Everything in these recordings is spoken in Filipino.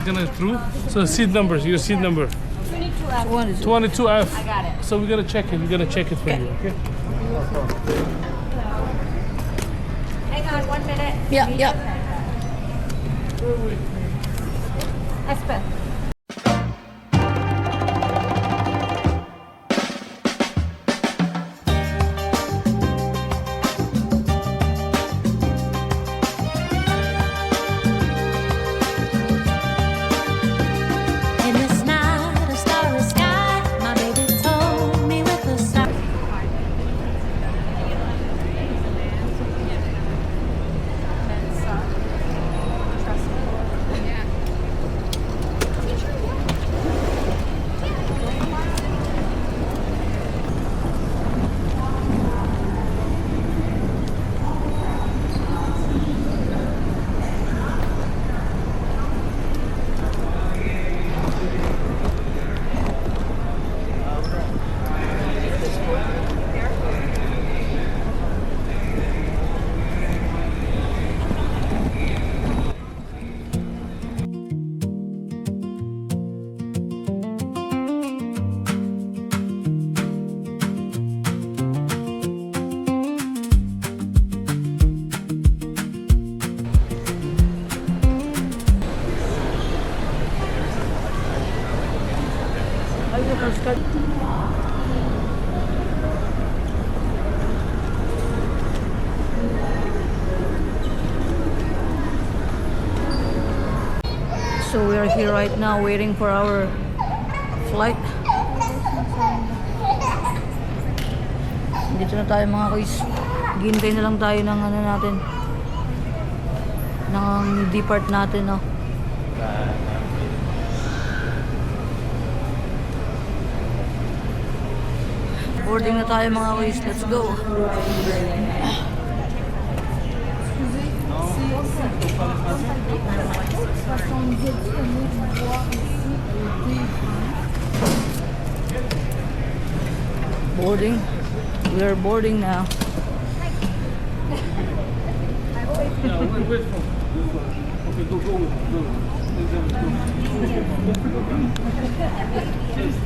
Gonna through. So seat numbers, your seat number. 22F. 22F. I got it. So we're gonna check it. We're gonna check it for you. Okay. Hang on 1 minute. Yeah. Espen. In this night, a starry sky, my baby told me with a sigh. So we are here right now waiting for our flight. Dito na tayo mga guys. Ghintay na lang tayo ng ano natin. Ng depart natin, no. Boarding na tayo mga guys. Let's go. Boarding. We are boarding now. Yeah, wait for. Okay, go.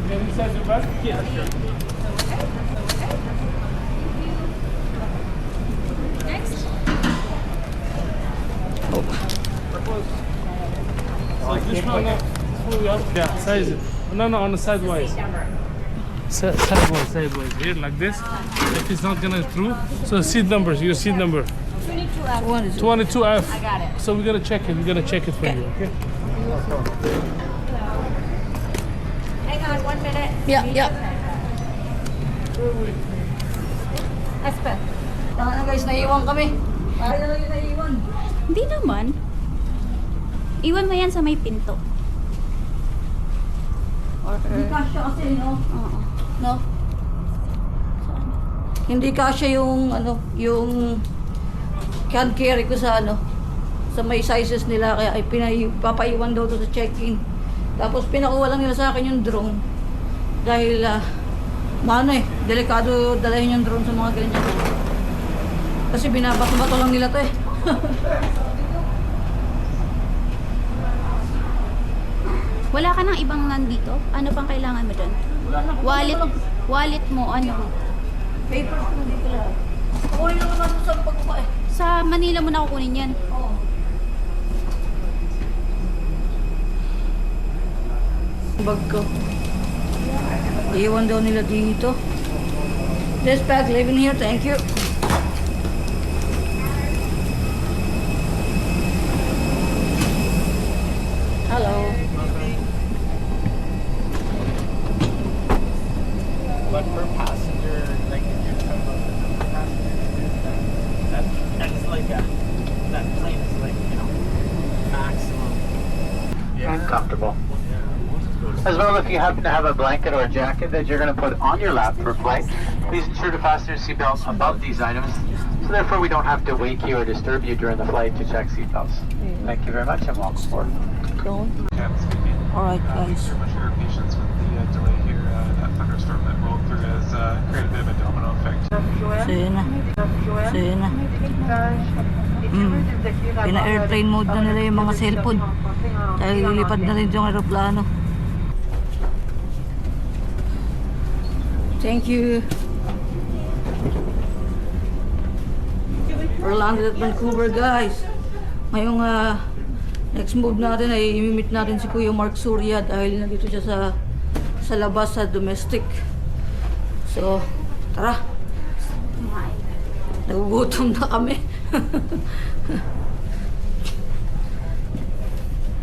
Can you size your bag? Yeah, sure. So this one, yeah, size it. No, on the sidewise. Sideways. Here, like this. If it's not gonna through, so seat numbers, your seat number. 22F. 22F. I got it. So we're gonna check it. We're gonna check it for you. Okay. Hang on 1 minute. Yeah. Espen. Tama na guys, naiiwan kami. Tayo na lang yung naiiwan. Hindi naman. Iwan mo yan sa may pinto. Or, Hindi kasya kasi, no? oo. No? Hindi kasya yung ano, yung can carry ko sa ano, sa may sizes nila, kaya ay papaiwan daw to sa check-in. Tapos pinakuha lang nila sa akin yung drone dahil delikado dalahin yung drone sa mga ganyan. Kasi binabato-bato lang nila to eh. Wala ka nang ibang nandito? Ano pang kailangan mo dyan? Wallet mo, ano? Papers ko dito lahat. Kukunin lang naman sa pagkuha eh. Sa Manila mo na kukunin yan. Oo. Bag ko. Iwan daw nila dito. This bag living here, thank you. Hello. But per passenger, like if you're talking about the passengers, that's like that plane is like, maximum. And comfortable. As well, if you happen to have a blanket or a jacket that you're going to put on your lap for flight, please ensure to fasten your seatbelt above these items, so therefore we don't have to wake you or disturb you during the flight to check seatbelts. Thank you very much and welcome aboard. Alright guys. Much for your patience with the delay here. That thunderstorm that rolled through has created a bit of a domino effect. So yun na. Pina-airplane mode na nila yung mga cellphone. Dahil lilipad na rin yung aeroplano. Thank you. We're landed at Vancouver, guys. Ngayong next move natin ay imimit natin si Kuya Mark Surya dahil nandito siya sa labas sa domestic. So, tara. Nagugutom na kami.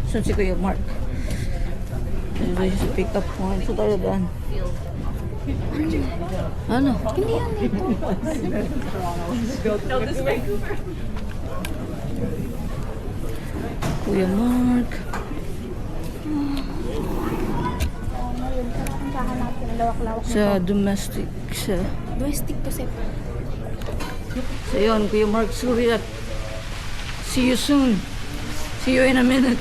Saan si Kuya Mark? Dito siya sa pick-up point. So tayo daan. Ano? Hindi yan dito. Kuya Mark. Sa domestic. Domestic to sip. So yun, Kuya Mark Surya. See you soon. See you in a minute.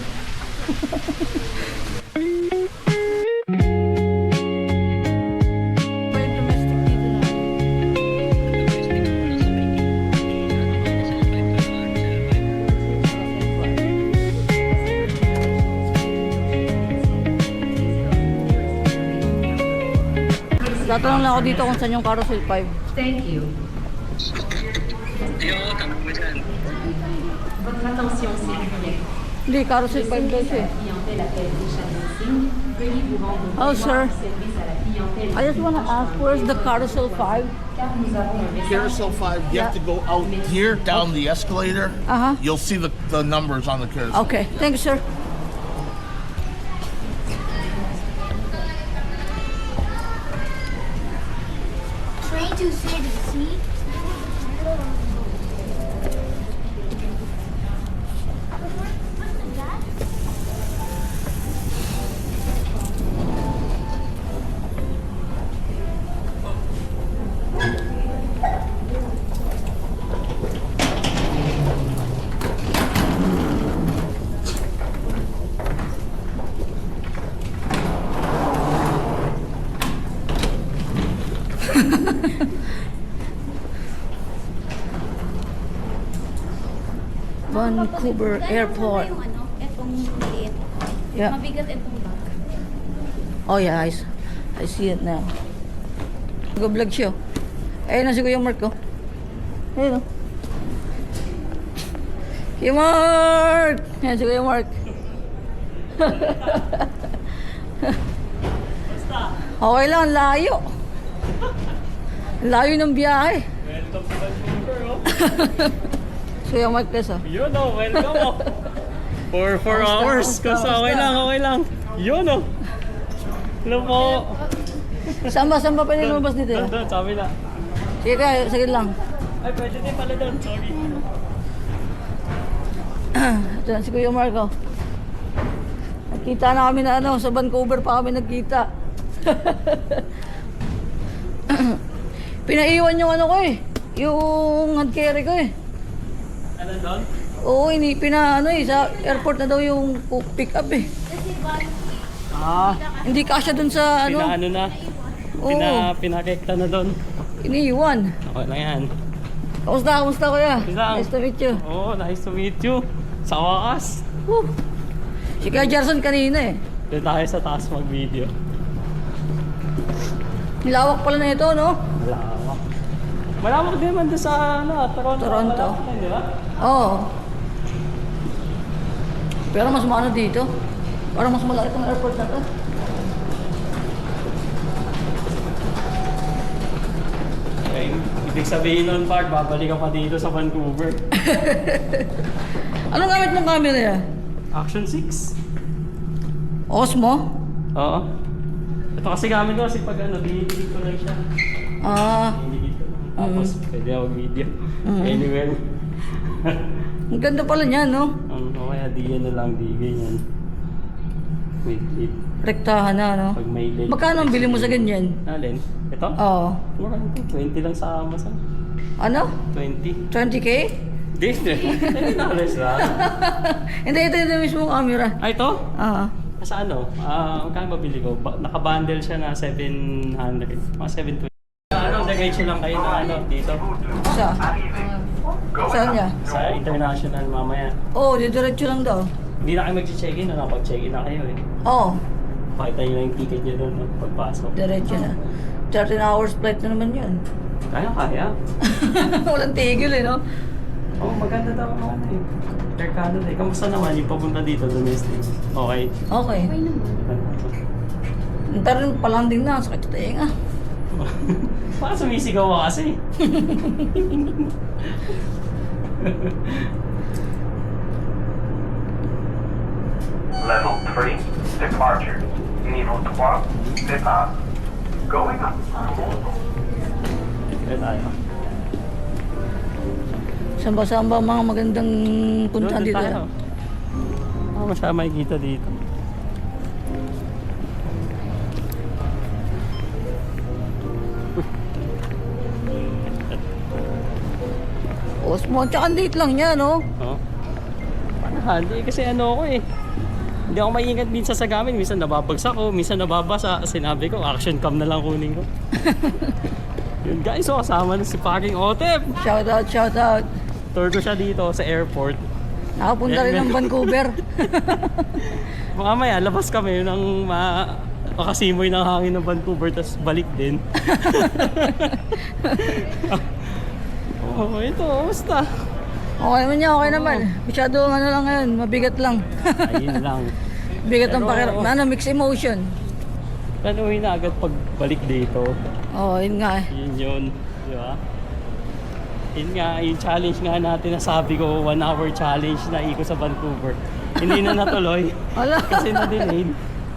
Tatanong lang ako dito kung saan yung Carousel 5. Thank you. Attention, s'il vous plaît. Hindi, Carousel 5 daw siya. Clientèle appelle déjà le signe. Veuillez vous rendre Oh, sir. service à la clientèle. I just wanna ask, where's the Carousel 5? Car nous avons un message. Carousel 5, you have to go out here, down the escalator. Uh-huh. You'll see the numbers on the carousel. Okay, thank you, sir. Train to City, see? Vancouver Airport. Yung ano, etong liit. Yeah. Mabigat etong bag. Oh yeah, I see it now. Nag-vlog siya. Ayun na si Kuya Mark, oh. Ayun, oh. Kuya Mark! Ayan si Kuya Mark. Okay lang, layo. Layo ng biyahe. Welcome to Vancouver, oh. Si Kuya Mark, please, oh. Yun, oh. Welcome, oh. For 4 hours. Kasi okay lang. Yun, oh. Hello po. Saan ba pwede lumabas dito? Doon, sabi na. Sige kaya, saglit lang. Ay, pwede din pala doon. Sorry. Ito na si Kuya Mark, oh. Nagkita na kami na sa Vancouver pa kami nagkita. Pinaiwan yung ko eh. Yung hand carry ko eh. Ano doon? Oo, sa airport na daw yung pick up eh. Ah, Hindi kasya dun sa pinaano na. Oo. Pinakekta na doon. Iniiwan. Okay lang yan. Kamusta kuya? Isang. Nice to meet you. Oh, nice to meet you. Sa wakas. Woo. Si Kuya Gerson kanina eh. Doon tayo sa taas mag-video. Lawak pala na ito, no? Malawak. Malawak din man doon sa Toronto. Toronto. Malawak din, di ba? Oo. Pero mas maano dito. Parang mas malaki ang airport na to. Okay. Ibig sabihin nun, Part, babalik ka pa dito sa Vancouver. Anong gamit mong camera yan? Action 6. Osmo? Oo. Ito kasi gamit ko kasi pag dinidikit ko lang siya. Ah, Dinidikit ko lang. Tapos pwede ako video. Anywhere. ang ganda pala niyan, no? O kaya di yan na lang, di ganyan. Wait. Rektahan na, no? Pag may lane. Magkano ang bili mo sa ganyan? Alin? Ito? Oo. Mura ito. 20 lang sa Amazon. Ano? 20. 20K? Di. $10 lang. Hindi, ito mismo camera. Ah, ito? Ah. Sa ano? Magkano mabili ko? Naka-bundle siya na 700. Mga 720. Ano, lagay siya lang kayo na dito. Isa. Saan niya? Sa international mamaya. Oo, didiretso lang daw. Hindi na kayo mag-check-in, no? Nakapag-check-in na kayo eh. Oo, Pakita nyo lang yung ticket nyo doon, no? Pagpasok. diretso na. 13 hours flight na naman yun. Kaya. Walang tigil eh, no? Oh, maganda daw ang ano eh. Air Canada eh. Kamusta naman yung papunta dito, domestic? Okay. Okay. Pero palanding na, sakit sa tenga. Baka sumisigaw ka kasi. Level 3, departure. Niveau 3, départ. Going up. Kaya tayo. Saan ba mga magandang puntahan Doon dito? tayo. Masama makikita dito. Osmo, tsaka date lang niya, no? Oh. Hindi kasi ano ako eh. Hindi ako maingat minsan sa gamit. Minsan nababagsak ko, minsan nababasa. Sinabi ko, action cam na lang kunin ko. Yun guys, so kasama na si Paking Otep. Shout out, shout out. Tour ko siya dito sa airport. Nakapunta rin ng Vancouver. Mamaya, labas kami ng makasimoy ng hangin ng Vancouver, tapos balik din. Oh, ito, basta. Okay naman niya, okay naman. Masyado ano lang ngayon, mabigat lang. Ayun lang. Bigat ang Pero- pakiramdam. Ano, mixed emotion. Planuhin na agad pagbalik dito. Oo, yun nga eh. Yun yun. Di ba? Yun nga, yung challenge nga natin na sabi ko, 1 hour challenge na ikot sa Vancouver. Hindi na natuloy Wala. kasi na-delayed.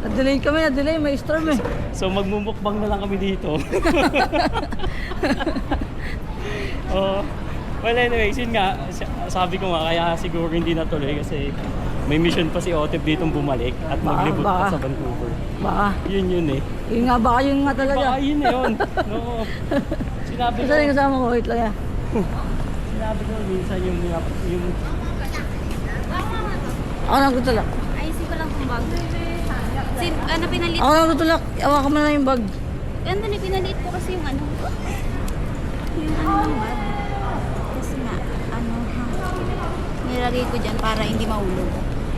Na-delay kami, na-delay. May storm eh. So magmumukbang na lang kami dito. Well anyways, yun nga, sabi ko nga, kaya siguro hindi natuloy kasi may mission pa si Otep ditong bumalik at maglibot pa baka. sa Vancouver. Baka. Yun eh. Yun nga, baka yun nga talaga. Baka yun yun. No. Sinabi ko, Kasi yung kasama ko, wait lang yan. sinabi ko minsan yung Ako nang tutulak. Ayusin ko lang kung bag. Ano pinalit? Ako nang tutulak. Awa ka mo na yung bag. Ganda na pinaliit ko kasi yung ano. Yung ano yung bag. Kasi nga, ano ha. Nilagay ko dyan para hindi mahulog.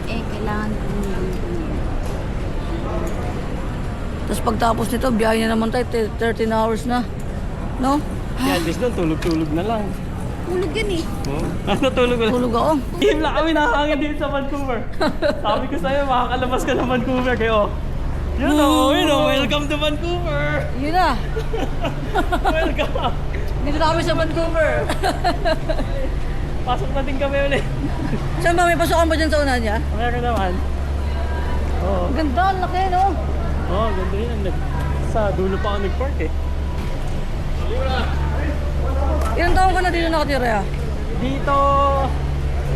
Eh, kailangan ko yung Tapos pagtapos nito, biyahe na naman tayo. 13 hours na. No? at least doon, tulog-tulog na lang. Hulog yan eh. Oh. Ano tulog na? Tulog ako. Team lang kami nakahangin dito sa Vancouver. Sabi ko sa'yo, makakalabas ka ng Vancouver kayo. Yun o, welcome to Vancouver! Yun na. Welcome! Dito na kami sa Vancouver. Pasok na din kami ulit. Saan ba? May pasokan ba dyan sa unahan niya? Meron naman. Oo. Ang ganda, ang laki, no? Oo, ganda yun. Sa dulo pa ako nag-park eh. Ilang taon ka na dito nakatira ya? Dito,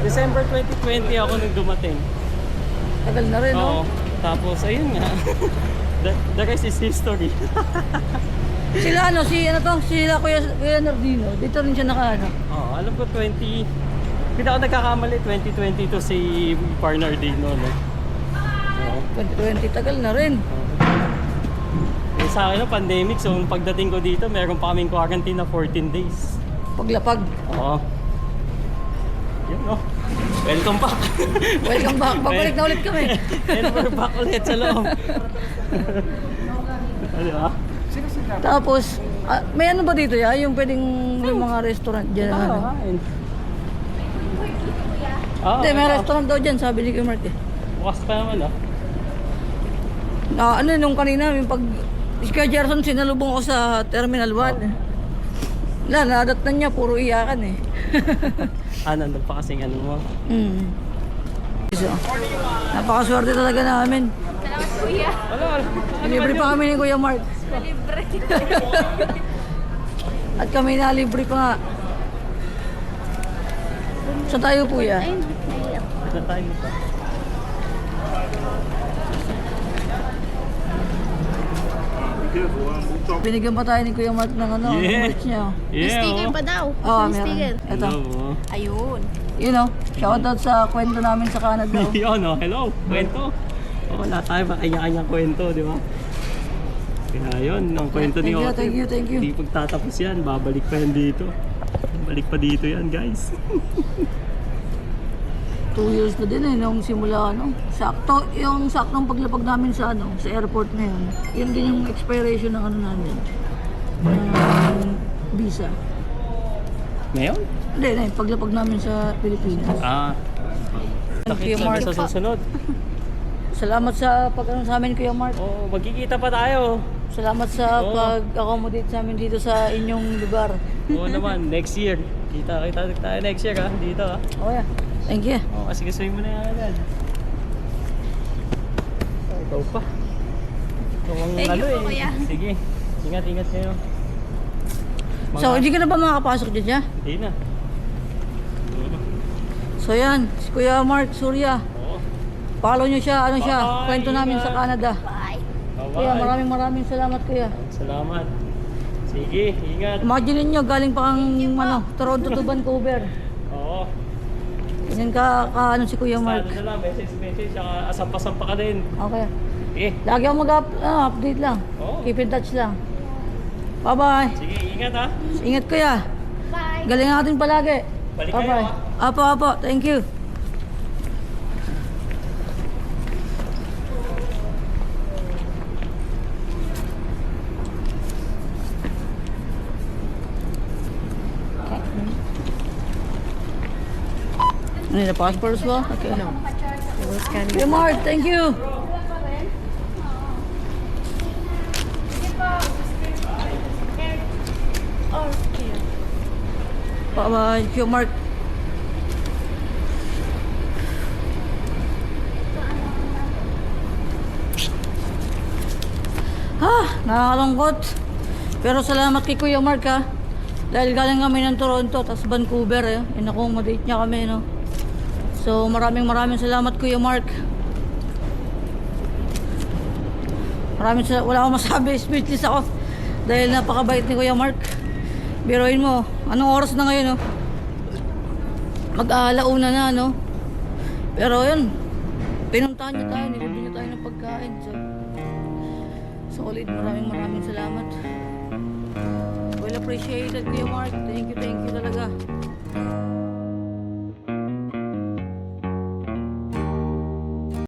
December 2020 ako nung dumating. Tagal na rin, Oo. no? Tapos, ayun nga. The rest is history. Sila ano, sila Kuya Nardino. Dito rin siya naka ano. Oo, alam ko 20... Hindi ako nagkakamali, 2022 si Parnardino, no? Oo. 2020, tagal na rin. Eh, sa akin, no, pandemic, so pagdating ko dito, meron pa kaming quarantine na 14 days. Paglapag. Oo. Yun, no? Welcome back. Welcome back. Babalik na ulit kami. And we're back ulit sa loob. Ano ba? Tapos, may ano ba dito ya? Yung pwedeng may mga restaurant dyan. Ah, ano? kain. Ah, Hindi, may restaurant daw dyan, sabi ni Kuya Mark eh. bukas pa naman, ah. Na ano nung kanina, yung pag si Kuya Gerson sinalubong ako sa Terminal 1. Wala, nadatnan niya, puro iyakan eh. Nandun pa kasing ano mo. Mm. So, napakaswerte talaga namin. Salamat kuya. Wala. Libre pa kami ni Kuya Mark. Libre. At kami na libre pa nga. Saan tayo po ya? Ayun, nahihirap. Ito tayo nito. Binigyan pa tayo ni Kuya Mark ng ano, Yeah. merch niya. May sticker pa daw. Oo, May meron. sticker. Ito. Hello. Ayun. You know, shoutout sa kwento namin sa Canada. oh. Yun, oh. Hello. Kwento. Oh, wala tayo makanya-kanyang kwento, di ba? Kaya yun, ang kwento ni Thank you, Otep. thank you, thank you. Hindi pagtatapos yan, babalik pa yan dito. Balik pa dito yan, guys. 2 years na din nung simula sakto yung saktong paglapag namin sa sa airport na yun. Yun din yung expiration ng namin. Visa. Ngayon? Hindi, yung paglapag namin sa Pilipinas. Thank you, Nakita Mark. sa susunod. Salamat sa sa amin, Kuya Mark. Oo, magkikita pa tayo. Salamat sa Oo. pag-accommodate sa amin dito sa inyong lugar. Oo naman, next year. Kita tayo next year dito Oh yeah. Thank you. Oo, kasi gustuin mo na yan agad. Ikaw pa. Ikaw ang Thank you po, kuya. Sige, ingat kayo. So, hindi ka na ba makakapasok dyan siya? Hindi na. So yan, si Kuya Mark Surya. Oo. Follow nyo siya, siya, Bye-bye. kwento namin sa Canada. Bye. Kuya, maraming salamat, Kuya. Salamat. Sige, ingat. Imagine nyo, galing pa kang Toronto to Vancouver. Oo. Yan si Kuya Mark. Ano na lang, message, saka asampa-sampa ka din. Okay. Okay. Lagi akong mag-update lang. Oo. Keep in touch lang. Bye-bye. Sige, ingat ha. Ingat, Kuya. Bye. Galing natin palagi. Balik kayo, Bye-bye. Apo. Thank you. I need a passport as well? Okay. No. Kuya Mark, thank you. Bye-bye, Kuya Mark. Nakakalungkot. Pero salamat kay Kuya Mark dahil galing kami ng Toronto, tapos Vancouver in-accommodate niya kami So maraming salamat Kuya Mark. Wala akong masabi, speechless ako dahil napakabait ni Kuya Mark. Biruin mo, anong oras na ngayon mag-aalauna na Pero yun, pinuntahan niya tayo, nilibigyan niya tayo ng pagkain. Solid, maraming salamat. Well appreciated Kuya Mark. Thank you.